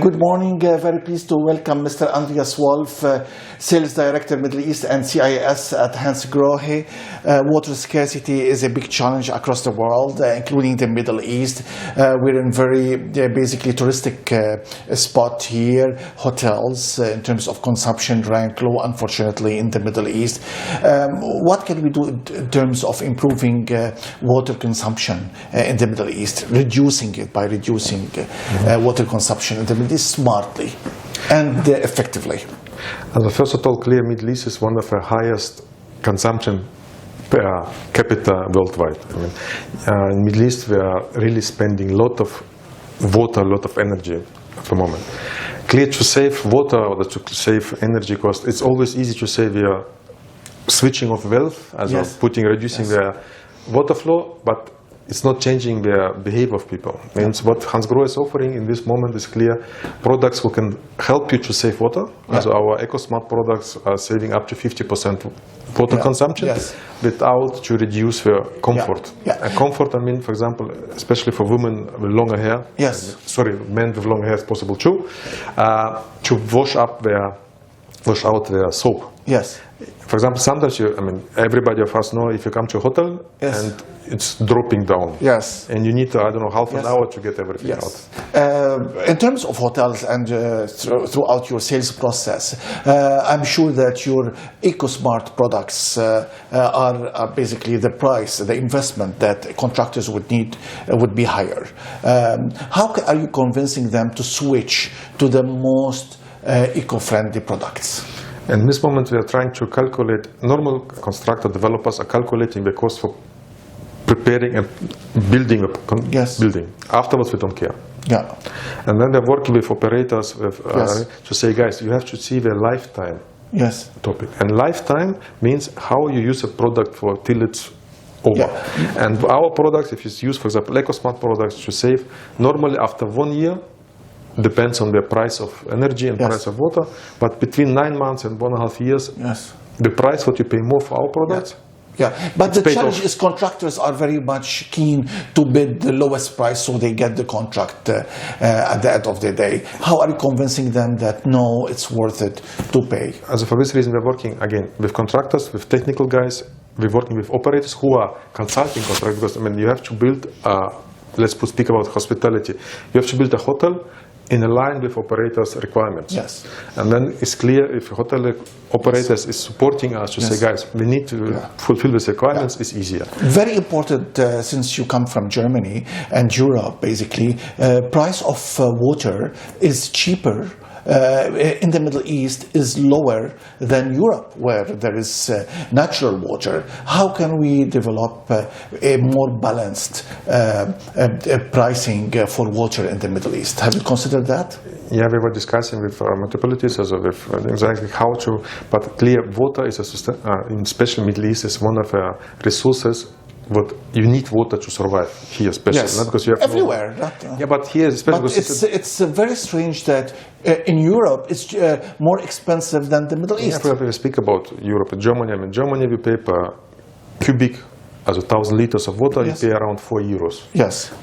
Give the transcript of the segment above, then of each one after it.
Good morning. Very pleased to welcome Mr. Andreas Wolf, Sales Director, Middle East and CIS at Hansgrohe. Water scarcity is a big challenge across the world, including the Middle East. We're in very basically touristic spot here. Hotels, in terms of consumption, rank low, unfortunately, in the Middle East. What can we do in terms of improving water consumption in the Middle East, reducing it by reducing water consumption in the Middle East smartly and effectively? First of all, clear Middle East is one of the highest consumption per capita worldwide. In Middle East, we are really spending a lot of water, a lot of energy at the moment. Clear to save water or to save energy cost, it's always easy to say we are switching off wealth, as of reducing the water flow, but it's not changing the behavior of people. Means what Hansgrohe is offering in this moment is clear products who can help you to save water. So our EcoSmart products are saving up to 50% water consumption without to reduce the comfort. And comfort, I mean, for example, especially for women with longer hair. Men with longer hair is possible too. To wash out their soap. For example, sometimes everybody of us know if you come to a hotel and it's dropping down. And you need to, I don't know, half an hour to get everything out. In terms of hotels and throughout your sales process, I'm sure that your EcoSmart products are basically the price, the investment that contractors would need would be higher. How are you convincing them to switch to the most eco-friendly products? In this moment, we are trying to calculate. Normal constructor developers are calculating the cost for preparing and building a building. Afterwards, we don't care. And then they're working with operators to say, guys, you have to see the lifetime topic. And lifetime means how you use a product for till it's over. And our products, if you use, for example, EcoSmart products to save, normally after 1 year, depends on the price of energy and price of water, but between 9 months and 1.5 years, the price what you pay more for our products. But the challenge is contractors are very much keen to bid the lowest price so they get the contract at the end of the day. How are you convincing them that no, it's worth it to pay? Also for this reason, we're working again with contractors, with technical guys, we're working with operators who are consulting contractors, because you have to build, let's speak about hospitality, you have to build a hotel in line with operators' requirements. And then it's clear if hotel operators is supporting us to say, guys, we need to fulfill these requirements, it's easier. Very important, since you come from Germany and Europe, basically, price of water is cheaper in the Middle East is lower than Europe, where there is natural water. How can we develop a more balanced pricing for water in the Middle East? Have you considered that? Yeah, we were discussing with municipalities as with exactly how to, but clear water is in especially Middle East is one of the resources. What you need water to survive here, especially not because you have everywhere. But here, especially, but it's very strange that in Europe it's more expensive than the Middle East. If we speak about Europe, Germany. In Germany we pay per cubic, as 1,000 liters of water, you pay around 4 euros.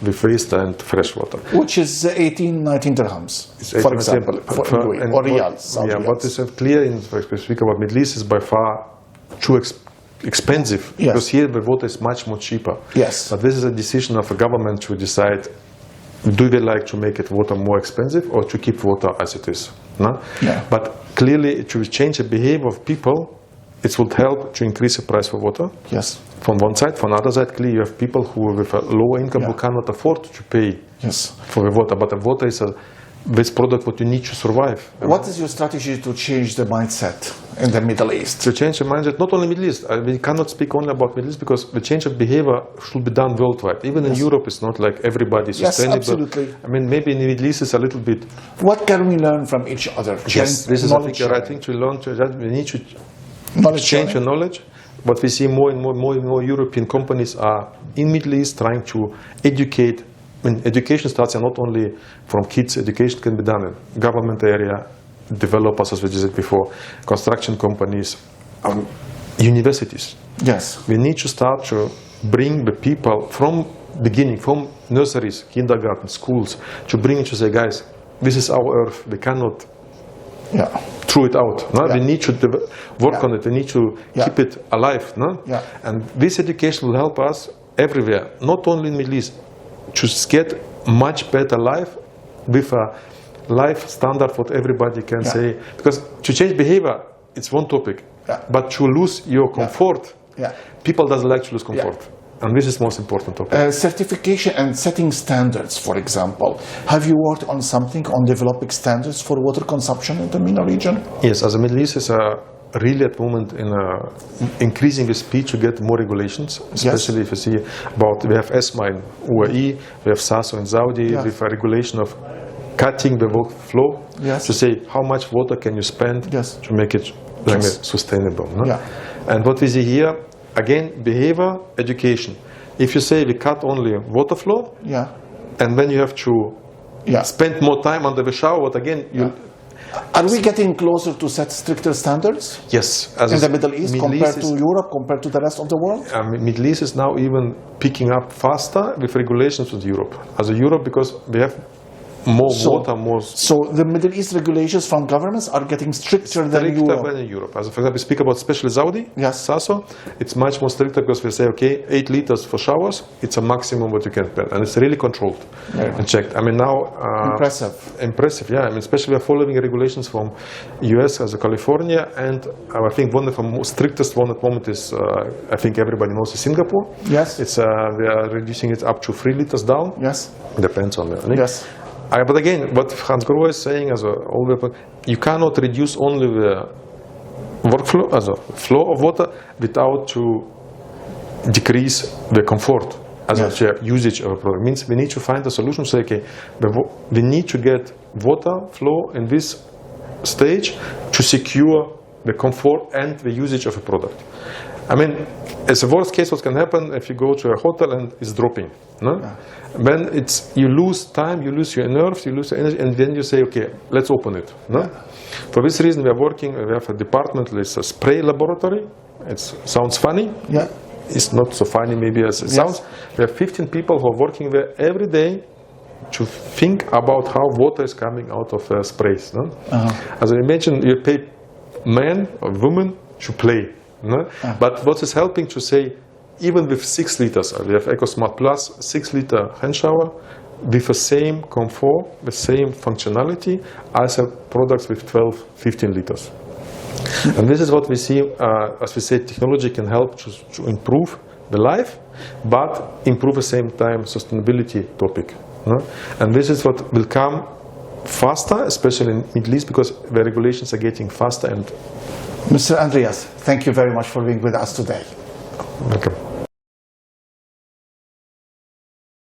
With waste and fresh water, which is 18-19 dirhams, for example, or riyals. But it's clear if we speak about Middle East is by far too expensive, because here the water is much more cheaper. But this is a decision of a government to decide, do they like to make it water more expensive or to keep water as it is? But clearly to change the behavior of people, it would help to increase the price for water. From one side. From another side, clearly you have people who with a lower income who cannot afford to pay for the water. But the water is this product what you need to survive. What is your strategy to change the mindset in the Middle East? To change the mindset, not only Middle East. We cannot speak only about Middle East because the change of behavior should be done worldwide. Even in Europe, it's not like everybody is sustainable. Absolutely. Maybe in the Middle East it's a little bit. What can we learn from each other? This is I think the right thing to learn. We need to exchange the knowledge. But we see more and more European companies are in Middle East trying to educate. Education starts not only from kids, education can be done in government area, developers, as we said before, construction companies, universities. We need to start to bring the people from beginning, from nurseries, kindergarten, schools, to bring to say, guys, this is our earth. We cannot Yeah. throw it out. No? Yeah. We need to work Yeah. on it. We need to Yeah. keep it alive. No? Yeah. And this education will help us everywhere, not only in Middle East, to get much better life with a life standard what everybody can Yeah. say. Because to change behavior, it's one topic. Yeah. But to lose your comfort, Yeah. people doesn't like to lose comfort. And this is most important topic. Certification and setting standards, for example. Have you worked on something on developing standards for water consumption in the MENA region? Yes, as the Middle East is really at the moment in increasing the speed to get more regulations, especially if you see about, we have ESMA in UAE, we have SASO in Saudi, with a regulation of cutting the workflow to say how much water can you spend to make it sustainable. No? Yeah. And what we see here, again, behavior, education. If you say we cut only water flow, and then you have to spend more time under the shower, but again, are we getting closer to set stricter standards? Yes. In the Middle East, compared to Europe, compared to the rest of the world? Middle East is now even picking up faster with regulations with Europe. As a Europe, because we have more water, more... So the Middle East regulations from governments are getting stricter than Europe? As for example, we speak about especially Saudi, SASO, it's much more stricter because we say, okay, 8 liters for showers, it's a maximum what you can spend. And it's really controlled and checked. I mean, now... Impressive, yeah. I mean, especially we're following regulations from US as a California, and I think one of the most strictest one at the moment is, I think everybody knows, is Singapore. Yes. It's, we are reducing it up to 3 liters down. Yes. Depends on the... Yes. But again, what Hansgrohe is saying, you cannot reduce only the workflow, as a flow of water, without to decrease the comfort as a usage of a product. Means we need to find a solution. Say, okay, we need to get water flow in this stage to secure the comfort and the usage of a product. I mean, as a worst case, what can happen if you go to a hotel and it's dropping? No? Then you lose time, you lose your nerves, you lose your energy, and then you say, okay, let's open it. No? For this reason, we are working. We have a department. It's a spray laboratory. It sounds funny. Yeah. It's not so funny, maybe as it sounds. We have 15 people who are working there every day to think about how water is coming out of sprays. No? As I mentioned, you pay men or women to play. No? But what is helping to say, even with 6 liters, we have EcoSmart Plus 6-liter hand shower with the same comfort, the same functionality as products with 12, 15 liters. And this is what we see, as we say, technology can help to improve the life, but improve at the same time sustainability topic. No? And this is what will come faster, especially in Middle East, because the regulations are getting faster. And Mr. Andreas, thank you very much for being with us today. Welcome.